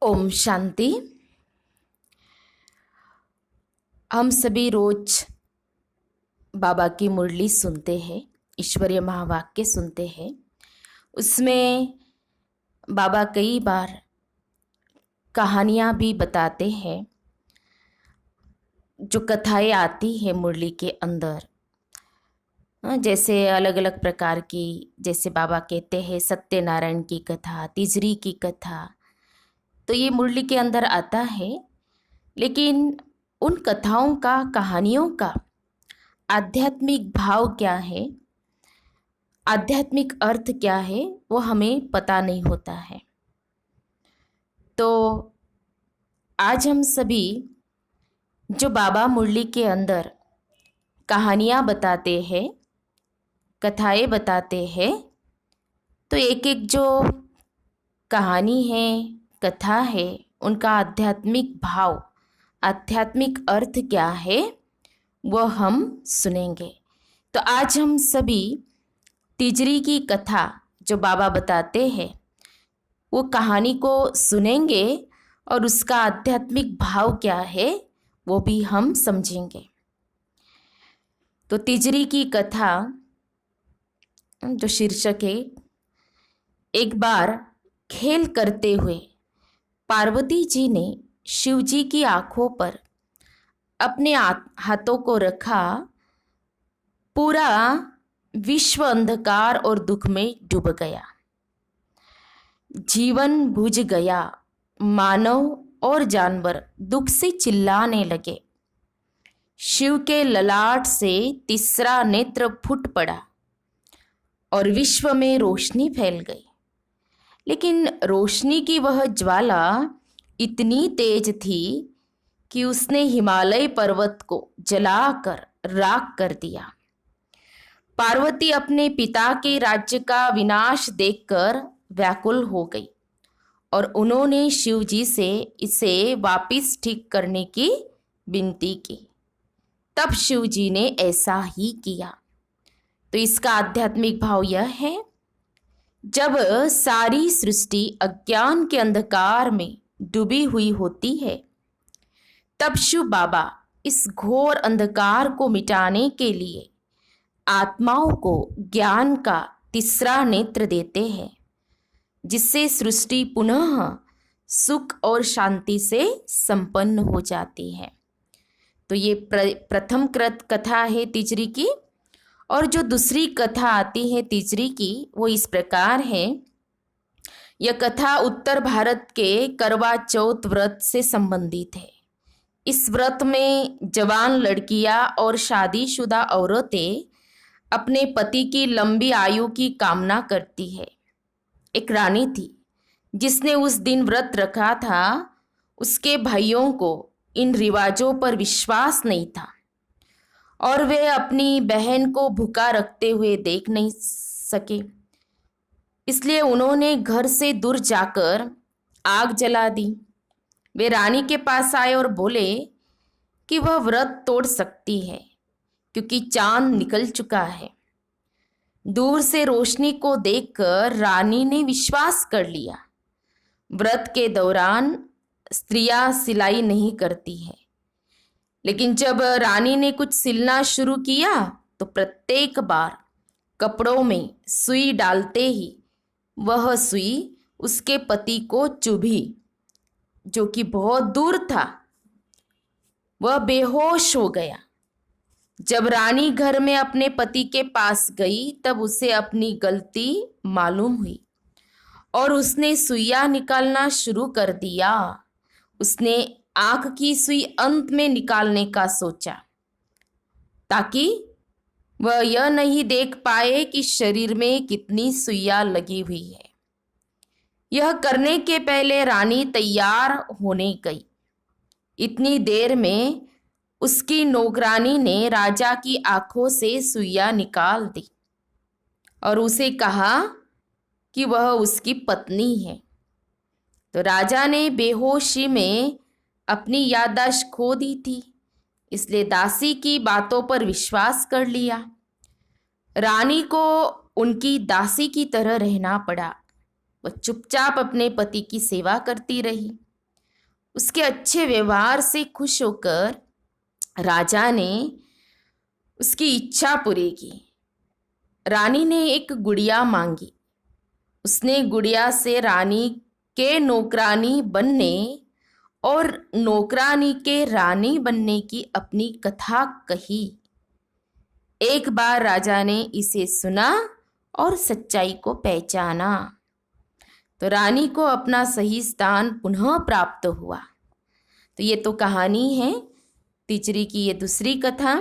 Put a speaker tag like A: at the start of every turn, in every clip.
A: ओम शांति। हम सभी रोज बाबा की मुरली सुनते हैं, ईश्वरीय महावाक्य सुनते हैं। उसमें बाबा कई बार कहानियाँ भी बताते हैं। जो कथाएं आती हैं मुरली के अंदर, जैसे अलग अलग प्रकार की, जैसे बाबा कहते हैं सत्यनारायण की कथा, तिजरी की कथा, तो ये मुरली के अंदर आता है। लेकिन उन कथाओं का, कहानियों का आध्यात्मिक भाव क्या है, आध्यात्मिक अर्थ क्या है, वो हमें पता नहीं होता है। तो आज हम सभी जो बाबा मुरली के अंदर कहानियाँ बताते हैं, कथाएं बताते हैं, तो एक एक जो कहानी है, कथा है, उनका आध्यात्मिक भाव, आध्यात्मिक अर्थ क्या है, वो हम सुनेंगे। तो आज हम सभी तिजरी की कथा जो बाबा बताते हैं, वो कहानी को सुनेंगे और उसका आध्यात्मिक भाव क्या है वो भी हम समझेंगे। तो तिजरी की कथा जो शीर्षक है, एक बार खेल करते हुए पार्वती जी ने शिव जी की आंखों पर अपने हाथों को रखा। पूरा विश्व अंधकार और दुख में डूब गया। जीवन बुझ गया। मानव और जानवर दुख से चिल्लाने लगे। शिव के ललाट से तीसरा नेत्र फूट पड़ा और विश्व में रोशनी फैल गई। लेकिन रोशनी की वह ज्वाला इतनी तेज थी कि उसने हिमालय पर्वत को जलाकर राख कर दिया। पार्वती अपने पिता के राज्य का विनाश देखकर व्याकुल हो गई और उन्होंने शिव जी से इसे वापस ठीक करने की विनती की। तब शिव जी ने ऐसा ही किया। तो इसका आध्यात्मिक भाव यह है, जब सारी सृष्टि अज्ञान के अंधकार में डूबी हुई होती है, तब शिव बाबा इस घोर अंधकार को मिटाने के लिए आत्माओं को ज्ञान का तीसरा नेत्र देते हैं, जिससे सृष्टि पुनः सुख और शांति से संपन्न हो जाती है। तो ये प्रथम कथा है तिजरी की। और जो दूसरी कथा आती है तिजरी की, वो इस प्रकार है। यह कथा उत्तर भारत के करवा चौथ व्रत से संबंधित है। इस व्रत में जवान लड़कियां और शादीशुदा औरतें अपने पति की लंबी आयु की कामना करती है। एक रानी थी जिसने उस दिन व्रत रखा था। उसके भाइयों को इन रिवाजों पर विश्वास नहीं था और वे अपनी बहन को भूखा रखते हुए देख नहीं सके। इसलिए उन्होंने घर से दूर जाकर आग जला दी। वे रानी के पास आए और बोले कि वह व्रत तोड़ सकती है क्योंकि चांद निकल चुका है। दूर से रोशनी को देखकर रानी ने विश्वास कर लिया। व्रत के दौरान स्त्रियां सिलाई नहीं करती है, लेकिन जब रानी ने कुछ सिलना शुरू किया तो प्रत्येक बार कपड़ों में सुई डालते ही वह सुई उसके पति को चुभी, जो कि बहुत दूर था। वह बेहोश हो गया। जब रानी घर में अपने पति के पास गई, तब उसे अपनी गलती मालूम हुई और उसने सुइयां निकालना शुरू कर दिया। उसने आंख की सुई अंत में निकालने का सोचा, ताकि वह यह नहीं देख पाए कि शरीर में कितनी सुइयां लगी हुई है। यह करने के पहले रानी तैयार होने गई। इतनी देर में उसकी नौकरानी ने राजा की आंखों से सुइयां निकाल दी और उसे कहा कि वह उसकी पत्नी है। तो राजा ने बेहोशी में अपनी याददाश्त खो दी थी, इसलिए दासी की बातों पर विश्वास कर लिया। रानी को उनकी दासी की तरह रहना पड़ा। वह चुपचाप अपने पति की सेवा करती रही। उसके अच्छे व्यवहार से खुश होकर राजा ने उसकी इच्छा पूरी की। रानी ने एक गुड़िया मांगी। उसने गुड़िया से रानी के नौकरानी बनने और नौकरानी के रानी बनने की अपनी कथा कही। एक बार राजा ने इसे सुना और सच्चाई को पहचाना तो रानी को अपना सही स्थान पुनः प्राप्त हुआ। तो ये तो कहानी है तिजरी की, ये दूसरी कथा।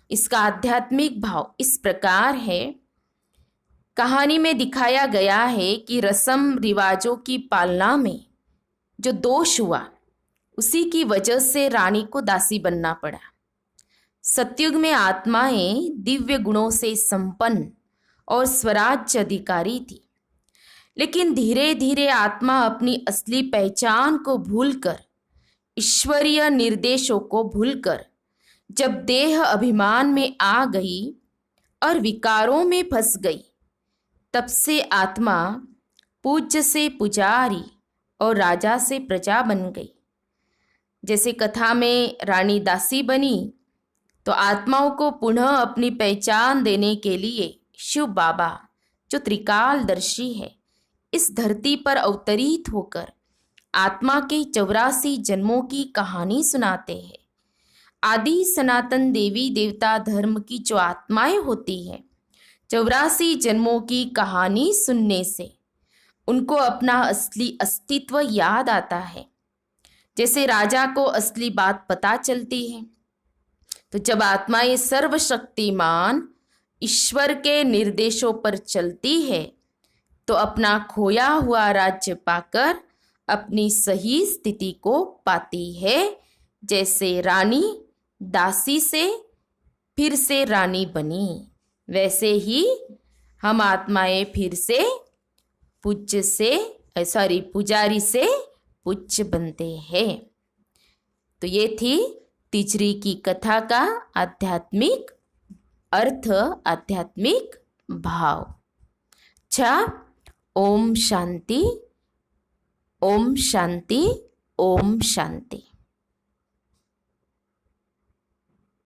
A: इसका आध्यात्मिक भाव इस प्रकार है। कहानी में दिखाया गया है कि रस्म रिवाजों की पालना में जो दोष हुआ उसी की वजह से रानी को दासी बनना पड़ा। सतयुग में आत्माएं दिव्य गुणों से संपन्न और स्वराज्य अधिकारी थी, लेकिन धीरे धीरे आत्मा अपनी असली पहचान को भूलकर, ईश्वरीय निर्देशों को भूलकर जब देह अभिमान में आ गई और विकारों में फंस गई, तब से आत्मा पूज्य से पुजारी और राजा से प्रजा बन गई। जैसे कथा में रानी दासी बनी, तो आत्माओं को पुनः अपनी पहचान देने के लिए शिव बाबा, जो त्रिकालदर्शी है, इस धरती पर अवतरित होकर आत्मा के 84 जन्मों की कहानी सुनाते हैं। आदि सनातन देवी देवता धर्म की जो आत्माएं होती हैं, 84 जन्मों की कहानी सुनने से उनको अपना असली अस्तित्व याद आता है। जैसे राजा को असली बात पता चलती है, तो जब आत्माएं सर्वशक्तिमान ईश्वर के निर्देशों पर चलती है तो अपना खोया हुआ राज्य पाकर अपनी सही स्थिति को पाती है। जैसे रानी दासी से फिर से रानी बनी, वैसे ही हम आत्माएं फिर से पुजारी से पूज्य बनते हैं। तो ये थी तिजरी की कथा का आध्यात्मिक अर्थ, आध्यात्मिक भाव। अच्छा, ओम शांति, ओम शांति, ओम शांति।